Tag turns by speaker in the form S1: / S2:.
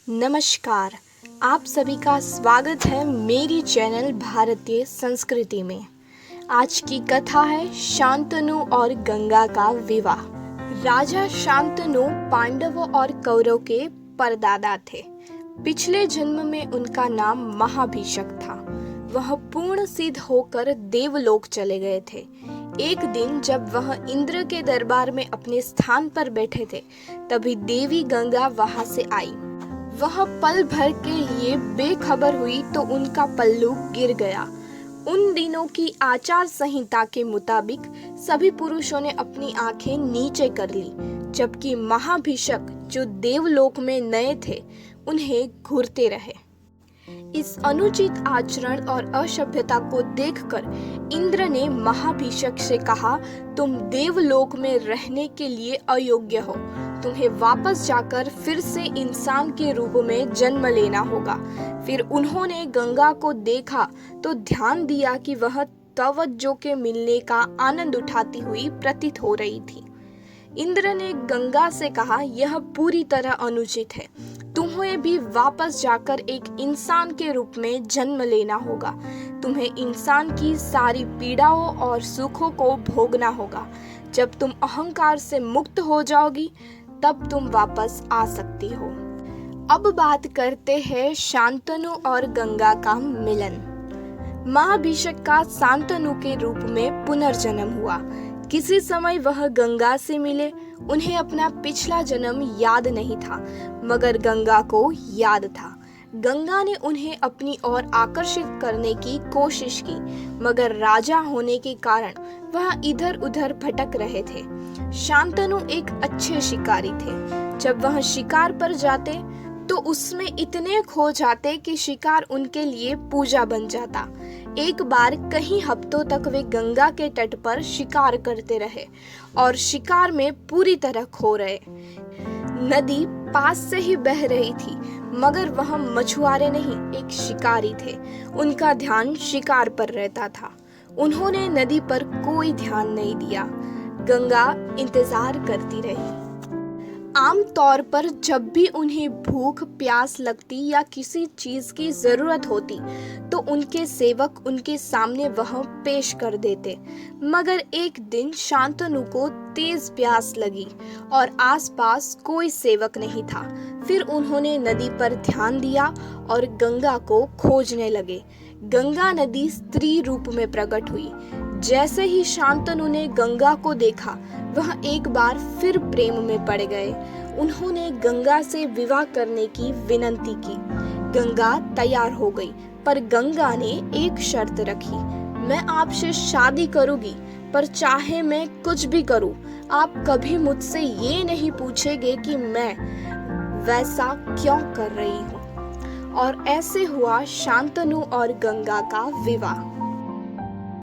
S1: नमस्कार। आप सभी का स्वागत है मेरी चैनल भारतीय संस्कृति में। आज की कथा है शांतनु और गंगा का विवाह। राजा शांतनु पांडवों और कौरव के परदादा थे। पिछले जन्म में उनका नाम महाभिषक था। वह पूर्ण सिद्ध होकर देवलोक चले गए थे। एक दिन जब वह इंद्र के दरबार में अपने स्थान पर बैठे थे, तभी देवी गंगा वहां से आई। वह पल भर के लिए बेखबर हुई तो उनका पल्लू गिर गया। उन दिनों की आचार संहिता के मुताबिक सभी पुरुषों ने अपनी आंखें नीचे कर ली, जबकि महाभिषक जो देवलोक में नए थे उन्हें घूरते रहे। इस अनुचित आचरण और असभ्यता को देखकर इंद्र ने महाभिषक से कहा, तुम देवलोक में रहने के लिए अयोग्य हो। तुम्हें वापस जाकर फिर से इंसान के रूप में जन्म लेना होगा। फिर उन्होंने गंगा को देखा तो ध्यान दिया कि वह तवज्जो के मिलने का आनंद उठाती हुई प्रतीत हो रही थी। इंद्र ने गंगा से कहा, यह पूरी तरह अनुचित है। तुम्हें भी वापस जाकर एक इंसान के रूप में जन्म लेना होगा। तुम्हें इंसान की सारी पीड़ाओं और सुखों को भोगना होगा। जब तुम अहंकार से मुक्त हो जाओगी तब तुम वापस आ सकती हो। अब बात करते हैं शांतनु और गंगा का मिलन। महाभिषक का शांतनु के रूप में पुनर्जन्म हुआ। किसी समय वह गंगा से मिले। उन्हें अपना पिछला जन्म याद नहीं था, मगर गंगा को याद था। गंगा ने उन्हें अपनी ओर आकर्षित करने की कोशिश की, मगर राजा होने के कारण वह इधर उधर भटक रहे थे। शांतनु एक अच्छे शिकारी थे। जब वह शिकार पर जाते तो उसमें इतने खो जाते कि शिकार उनके लिए पूजा बन जाता। एक बार कई हफ्तों तक वे गंगा के तट पर शिकार करते रहे और शिकार में पूरी तरह खो रहे। नदी पास से ही बह रही थी, मगर वह मछुआरे नहीं, एक शिकारी थे। उनका ध्यान शिकार पर रहता था। उन्होंने नदी पर कोई ध्यान नहीं दिया। गंगा इंतजार करती रही। आमतौर पर जब भी उन्हें भूख प्यास लगती या किसी चीज की जरूरत होती तो उनके सेवक उनके सामने वह पेश कर देते, मगर एक दिन शांतनु को तेज प्यास लगी और आसपास कोई सेवक नहीं था। फिर उन्होंने नदी पर ध्यान दिया और गंगा को खोजने लगे। गंगा नदी स्त्री रूप में प्रकट हुई। जैसे ही शांतनु ने गंगा को देखा, वह एक बार फिर प्रेम में पड़ गए। उन्होंने गंगा से विवाह करने की विनती की। गंगा तैयार हो गई, पर गंगा ने एक शर्त रखी, मैं आपसे शादी करूंगी, पर चाहे मैं कुछ भी करूं, आप कभी मुझसे ये नहीं पूछेंगे कि मैं वैसा क्यों कर रही हूँ। और ऐसे हुआ शांतनु और गंगा का विवाह।